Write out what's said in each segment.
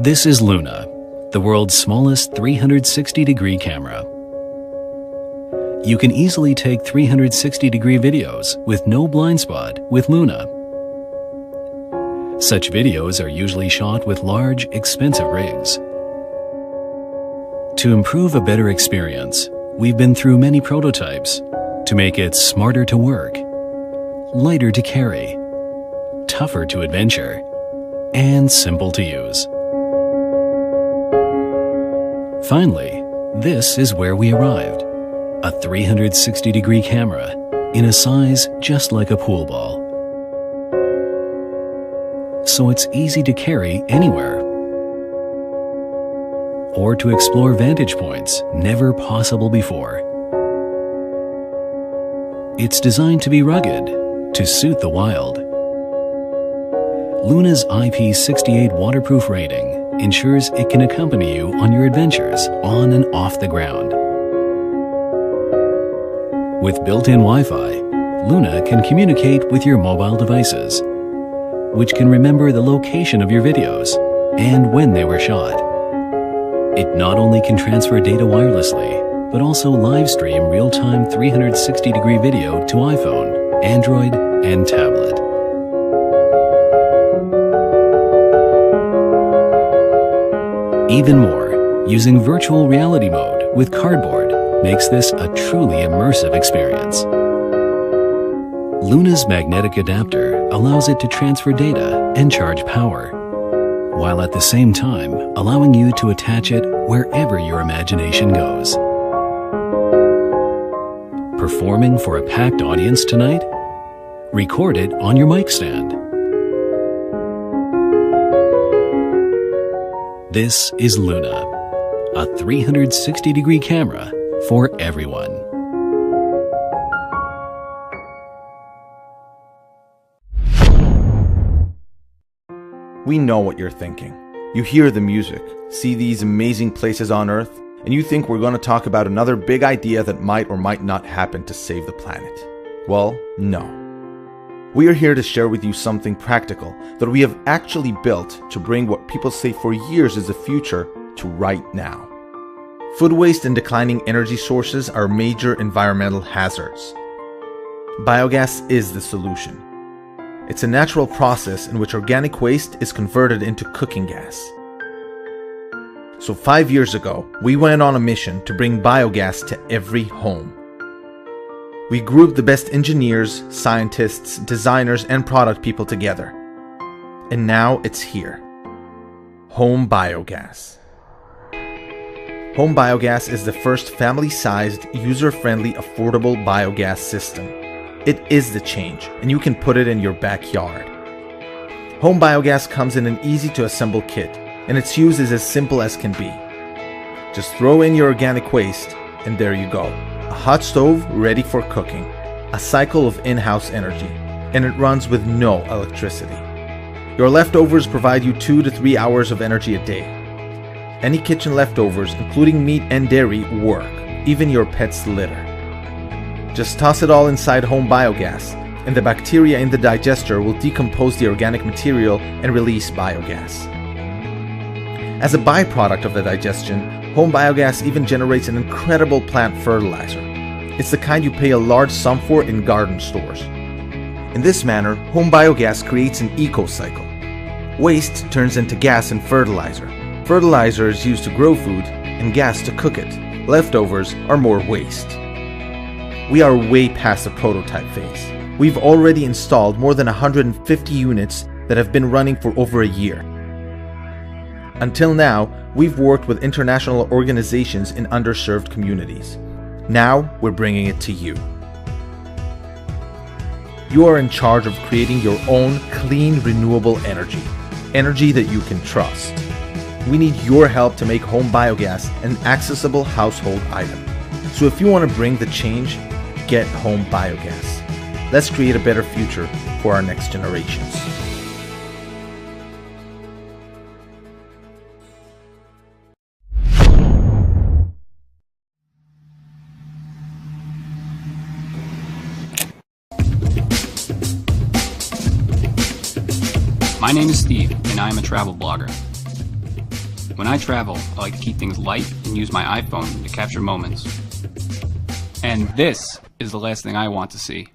This is Luna, the world's smallest 360-degree camera. You can easily take 360-degree videos with no blind spot with Luna. Such videos are usually shot with large, expensive rigs. To improve a better experience, we've been through many prototypes to make it smarter to work, lighter to carry, tougher to adventure, and simple to use. Finally, this is where we arrived. A 360-degree camera in a size just like a pool ball. So it's easy to carry anywhere. Or to explore vantage points never possible before. It's designed to be rugged, to suit the wild. Luna's IP68 waterproof rating ensures it can accompany you on your adventures on and off the ground. With built-in Wi-Fi, Luna can communicate with your mobile devices, which can remember the location of your videos and when they were shot. It not only can transfer data wirelessly, but also live stream real-time 360-degree video to iPhone, Android, and tablet. Even more, using virtual reality mode with cardboard makes this a truly immersive experience. Luna's magnetic adapter allows it to transfer data and charge power, while at the same time allowing you to attach it wherever your imagination goes. Performing for a packed audience tonight? Record it on your mic stand. This is Luna, a 360-degree camera for everyone. We know what you're thinking. You hear the music, see these amazing places on Earth, and you think we're going to talk about another big idea that might or might not happen to save the planet. Well, no. We are here to share with you something practical that we have actually built to bring what people say for years is the future to right now. Food waste and declining energy sources are major environmental hazards. Biogas is the solution. It's a natural process in which organic waste is converted into cooking gas. So 5 years ago, we went on a mission to bring biogas to every home. We grouped the best engineers, scientists, designers, and product people together. And now it's here. Home Biogas. Home Biogas is the first family-sized, user-friendly, affordable biogas system. It is the change, and you can put it in your backyard. Home Biogas comes in an easy-to-assemble kit, and its use is as simple as can be. Just throw in your organic waste, and there you go. A hot stove ready for cooking. A cycle of in-house energy, and it runs with no electricity. Your leftovers provide you 2 to 3 hours of energy a day. Any kitchen leftovers, including meat and dairy, work, even your pet's litter. Just toss it all inside Home Biogas, and the bacteria in the digester will decompose the organic material and release biogas. As a byproduct of the digestion, Home Biogas even generates an incredible plant fertilizer. It's the kind you pay a large sum for in garden stores. In this manner, Home Biogas creates an eco-cycle. Waste turns into gas and fertilizer. Fertilizer is used to grow food, and gas to cook it. Leftovers are more waste. We are way past the prototype phase. We've already installed more than 150 units that have been running for over a year. Until now, we've worked with international organizations in underserved communities. Now, we're bringing it to you. You are in charge of creating your own clean, renewable energy. Energy that you can trust. We need your help to make Home Biogas an accessible household item. So if you want to bring the change, get Home Biogas. Let's create a better future for our next generations. My name is Steve, and I am a travel blogger. When I travel, I like to keep things light and use my iPhone to capture moments. And this is the last thing I want to see.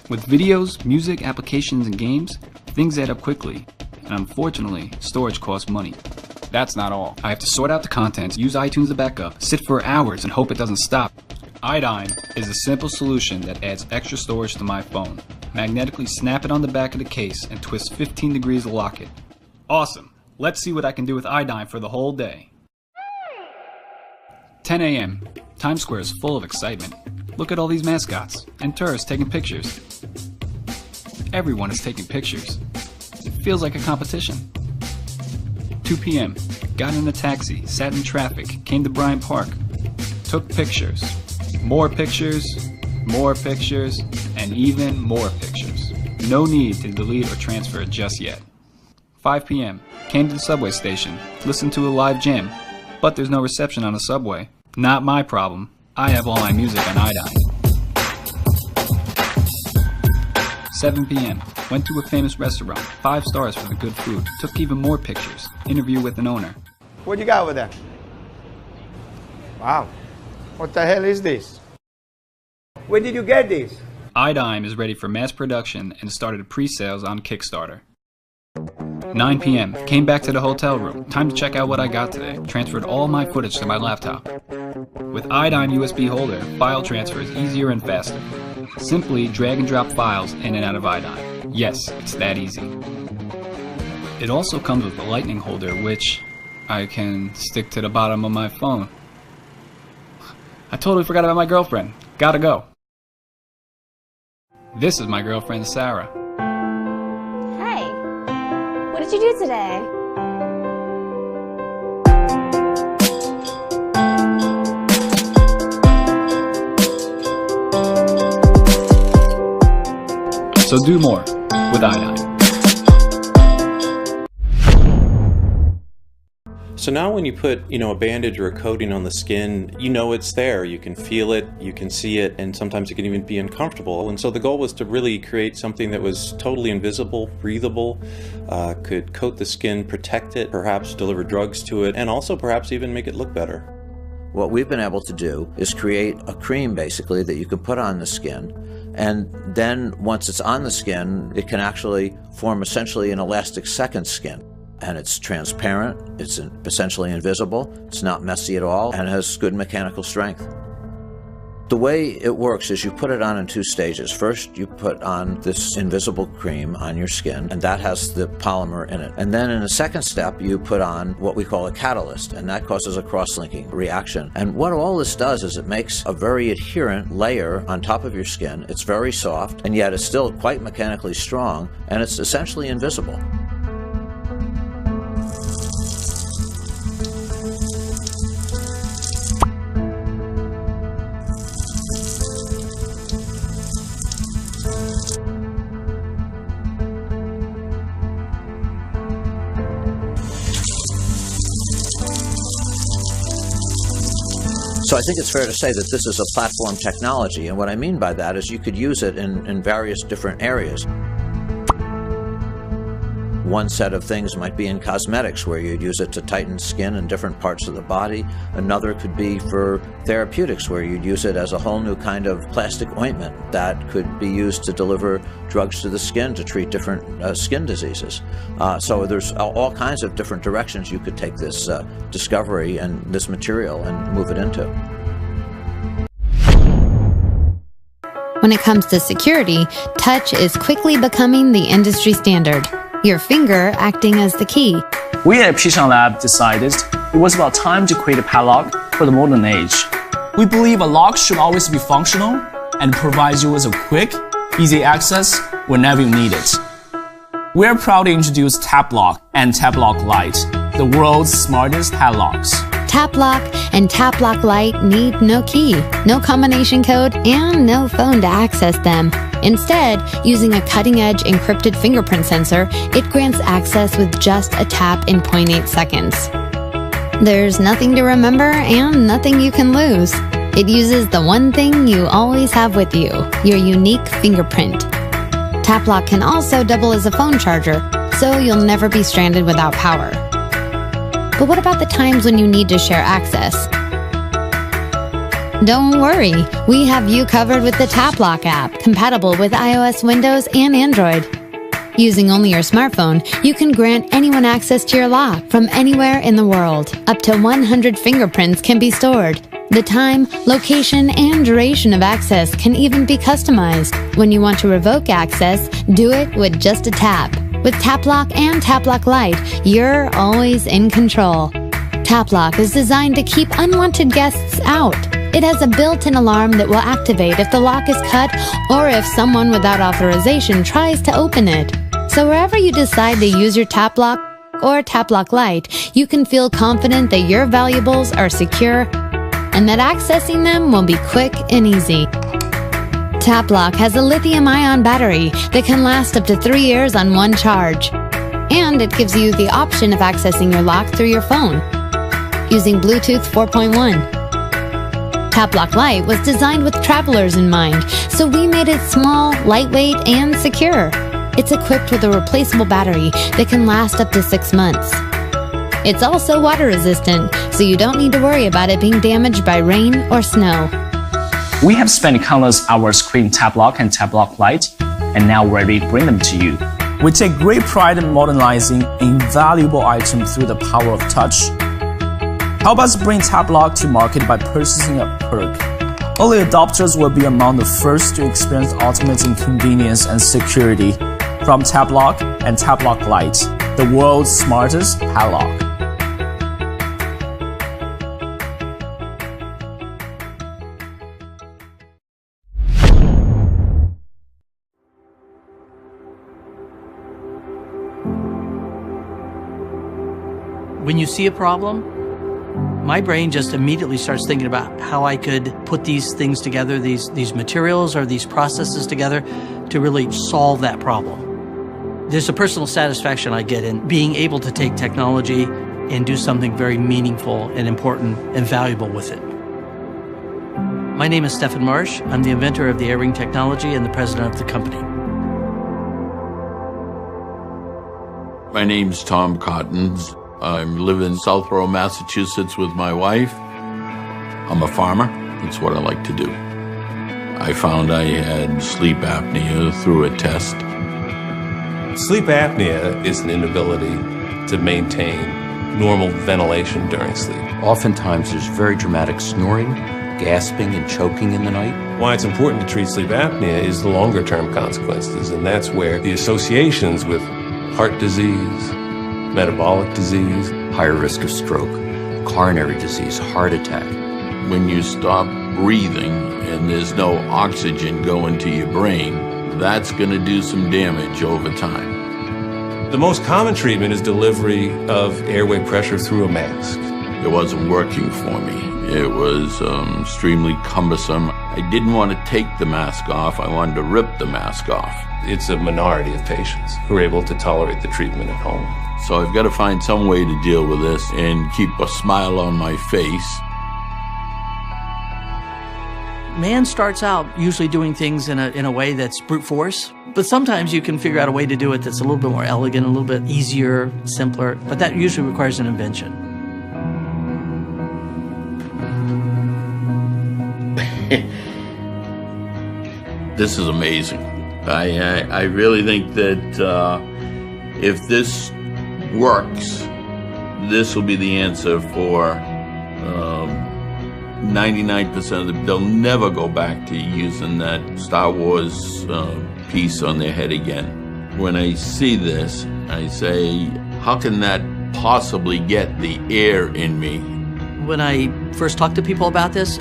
With videos, music, applications, and games, things add up quickly, and unfortunately, storage costs money. That's not all. I have to sort out the content, use iTunes to backup, sit for hours and hope it doesn't stop. iDime is a simple solution that adds extra storage to my phone. Magnetically snap it on the back of the case and twist 15 degrees to lock it. Awesome! Let's see what I can do with iDime for the whole day. 10 a.m. Times Square is full of excitement. Look at all these mascots and tourists taking pictures. Everyone is taking pictures. It feels like a competition. 2 p.m. Got in a taxi, sat in traffic, came to Bryant Park, took pictures. More pictures, and even more pictures. No need to delete or transfer it just yet. 5 p.m. Came to the subway station, listened to a live jam, but there's no reception on the subway. Not my problem. I have all my music on iDime. 7 p.m. Went to a famous restaurant, 5 stars for the good food, took even more pictures, interview with an owner. What you got over there? Wow. What the hell is this? Where did you get this? iDime is ready for mass production and started pre-sales on Kickstarter. 9 p.m. Came back to the hotel room. Time to check out what I got today. Transferred all my footage to my laptop. With iDime USB holder, file transfer is easier and faster. Simply drag and drop files in and out of iDime. Yes, it's that easy. It also comes with a lightning holder, which I can stick to the bottom of my phone. I totally forgot about my girlfriend. Gotta go. This is my girlfriend, Sarah. Hey, what did you do today? So do more with iDime. So now when you put, a bandage or a coating on the skin, it's there, you can feel it, you can see it, and sometimes it can even be uncomfortable. And so the goal was to really create something that was totally invisible, breathable, could coat the skin, protect it, perhaps deliver drugs to it, and also perhaps even make it look better. What we've been able to do is create a cream basically that you can put on the skin, and then once it's on the skin, it can actually form essentially an elastic second skin. And it's transparent, it's essentially invisible, it's not messy at all, and has good mechanical strength. The way it works is you put it on in 2 stages. First, you put on this invisible cream on your skin, and that has the polymer in it. And then in the second step, you put on what we call a catalyst, and that causes a cross-linking reaction. And what all this does is it makes a very adherent layer on top of your skin. It's very soft, and yet it's still quite mechanically strong, and it's essentially invisible. So I think it's fair to say that this is a platform technology, and what I mean by that is you could use it in various different areas. One set of things might be in cosmetics, where you'd use it to tighten skin in different parts of the body. Another could be for therapeutics, where you'd use it as a whole new kind of plastic ointment that could be used to deliver drugs to the skin to treat different skin diseases. So there's all kinds of different directions you could take this discovery and this material and move it into. When it comes to security, touch is quickly becoming the industry standard. Your finger acting as the key. We at Pishang Lab decided it was about time to create a padlock for the modern age. We believe a lock should always be functional and provides you with a quick, easy access whenever you need it. We are proud to introduce TapLock and TapLock Lite, the world's smartest padlocks. TapLock and TapLock Lite need no key, no combination code, and no phone to access them. Instead, using a cutting-edge encrypted fingerprint sensor, it grants access with just a tap in 0.8 seconds. There's nothing to remember and nothing you can lose. It uses the one thing you always have with you, your unique fingerprint. TapLock can also double as a phone charger, so you'll never be stranded without power. But what about the times when you need to share access? Don't worry, we have you covered with the TapLock app, compatible with iOS, Windows, and Android. Using only your smartphone, you can grant anyone access to your lock from anywhere in the world. Up to 100 fingerprints can be stored. The time, location, and duration of access can even be customized. When you want to revoke access, do it with just a tap. With TapLock and TapLock Lite, you're always in control. TapLock is designed to keep unwanted guests out. It has a built-in alarm that will activate if the lock is cut or if someone without authorization tries to open it. So wherever you decide to use your TapLock or TapLock Lite, you can feel confident that your valuables are secure and that accessing them will be quick and easy. TapLock has a lithium-ion battery that can last up to 3 years on one charge. And it gives you the option of accessing your lock through your phone using Bluetooth 4.1. TapLock Lite was designed with travelers in mind, so we made it small, lightweight, and secure. It's equipped with a replaceable battery that can last up to 6 months. It's also water resistant, so you don't need to worry about it being damaged by rain or snow. We have spent countless hours creating TapLock and TapLock Lite, and now we're ready to bring them to you. We take great pride in modernizing an invaluable item through the power of touch. Help us bring TapLock to market by purchasing a perk. Early adopters will be among the first to experience the ultimate in convenience and security from TapLock and TapLock Lite, the world's smartest padlock. When you see a problem, my brain just immediately starts thinking about how I could put these things together, these materials or these processes together to really solve that problem. There's a personal satisfaction I get in being able to take technology and do something very meaningful and important and valuable with it. My name is Stephen Marsh. I'm the inventor of the AirRing technology and the president of the company. My name's Tom Cottons. I live in Southborough, Massachusetts with my wife. I'm a farmer. It's what I like to do. I found I had sleep apnea through a test. Sleep apnea is an inability to maintain normal ventilation during sleep. Oftentimes there's very dramatic snoring, gasping, and choking in the night. Why it's important to treat sleep apnea is the longer-term consequences, and that's where the associations with heart disease, metabolic disease, higher risk of stroke, coronary disease, heart attack. When you stop breathing and there's no oxygen going to your brain, that's going to do some damage over time. The most common treatment is delivery of airway pressure through a mask. It wasn't working for me. It was extremely cumbersome. I didn't want to take the mask off. I wanted to rip the mask off. It's a minority of patients who are able to tolerate the treatment at home. So I've got to find some way to deal with this and keep a smile on my face. Man starts out usually doing things in a way that's brute force, but sometimes you can figure out a way to do it that's a little bit more elegant, a little bit easier, simpler, but that usually requires an invention. This is amazing. I really think that if this works, this will be the answer for 99% of them. They'll never go back to using that Star Wars piece on their head again. When I see this, I say, how can that possibly get the air in me? When I first talk to people about this,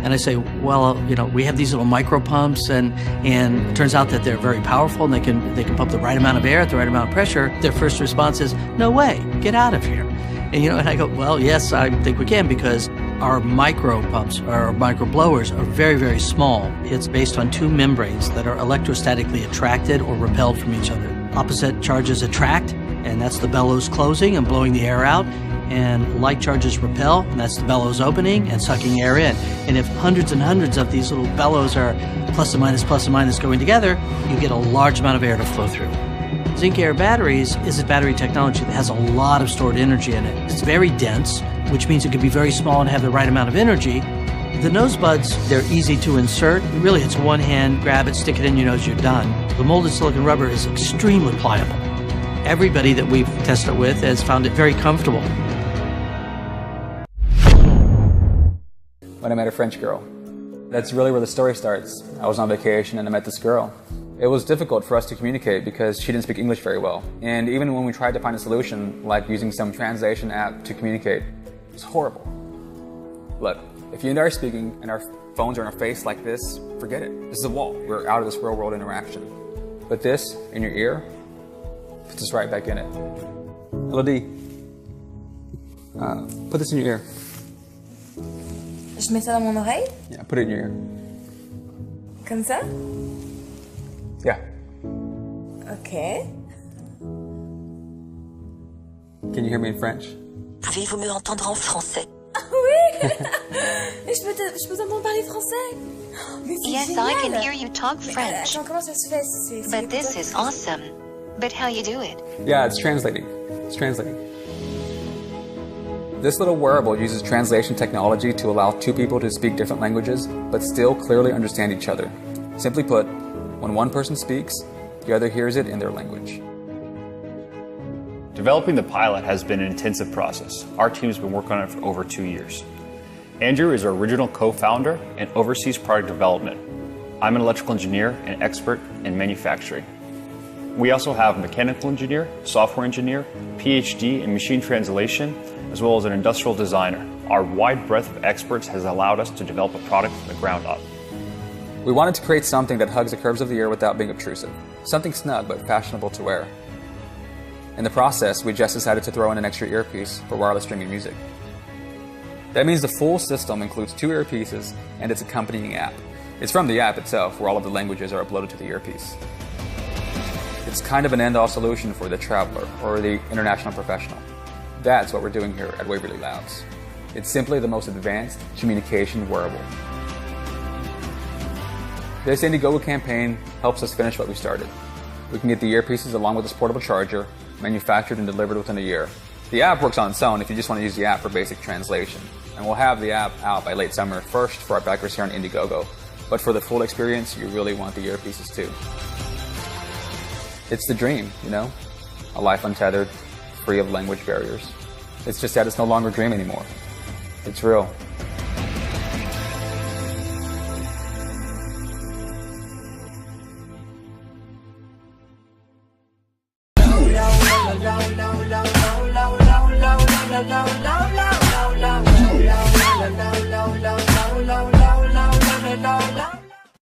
and I say, well, you know, we have these little micro pumps, and it turns out that they're very powerful, and they can pump the right amount of air at the right amount of pressure. Their first response is, no way, get out of here. And you know, and I go, well, yes, I think we can, because our micro pumps, our micro blowers, are very, very small. It's based on two membranes that are electrostatically attracted or repelled from each other. Opposite charges attract, and that's the bellows closing and blowing the air out. And like charges repel, and that's the bellows opening and sucking air in. And if hundreds and hundreds of these little bellows are plus and minus going together, you get a large amount of air to flow through. Zinc Air batteries is a battery technology that has a lot of stored energy in it. It's very dense, which means it can be very small and have the right amount of energy. The nose buds, they're easy to insert. Really, it's one hand, grab it, stick it in your nose, you're done. The molded silicon rubber is extremely pliable. Everybody that we've tested it with has found it very comfortable. When I met a French girl. That's really where the story starts. I was on vacation and I met this girl. It was difficult for us to communicate because she didn't speak English very well. And even when we tried to find a solution, like using some translation app to communicate, it's horrible. Look, if you and I are speaking and our phones are in our face like this, forget it. This is a wall. We're out of this real world interaction. But this, in your ear, puts us right back in it. Elodie, put this in your ear. Je mets ça dans mon oreille? Yeah, put it in your ear. Comme ça? Yeah. Okay. Can you hear me in French? Pouvez-vous me entendre en français? Oui! Et je peux t'entendre parler français? Mais c'est Yes, génial. I can hear you talk French. Attends, comment ça se fait? But this is awesome. But how you do it? Yeah, it's translating. It's translating. This little wearable uses translation technology to allow two people to speak different languages, but still clearly understand each other. Simply put, when one person speaks, the other hears it in their language. Developing the pilot has been an intensive process. Our team has been working on it for over 2 years. Andrew is our original co-founder and oversees product development. I'm an electrical engineer and expert in manufacturing. We also have a mechanical engineer, software engineer, PhD in machine translation, as well as an industrial designer. Our wide breadth of experts has allowed us to develop a product from the ground up. We wanted to create something that hugs the curves of the ear without being obtrusive. Something snug but fashionable to wear. In the process, we just decided to throw in an extra earpiece for wireless streaming music. That means the full system includes 2 earpieces and its accompanying app. It's from the app itself, where all of the languages are uploaded to the earpiece. It's kind of an end-all solution for the traveler or the international professional. That's what we're doing here at Waverly Labs. It's simply the most advanced communication wearable. This Indiegogo campaign helps us finish what we started. We can get the earpieces along with this portable charger, manufactured and delivered within a year. The app works on its own if you just want to use the app for basic translation. And we'll have the app out by late summer, first for our backers here on Indiegogo. But for the full experience, you really want the earpieces too. It's the dream, you know? A life untethered, free of language barriers. It's just that it's no longer a dream anymore. It's real. Low, low, low, low, low, low, low, low, low, low, low.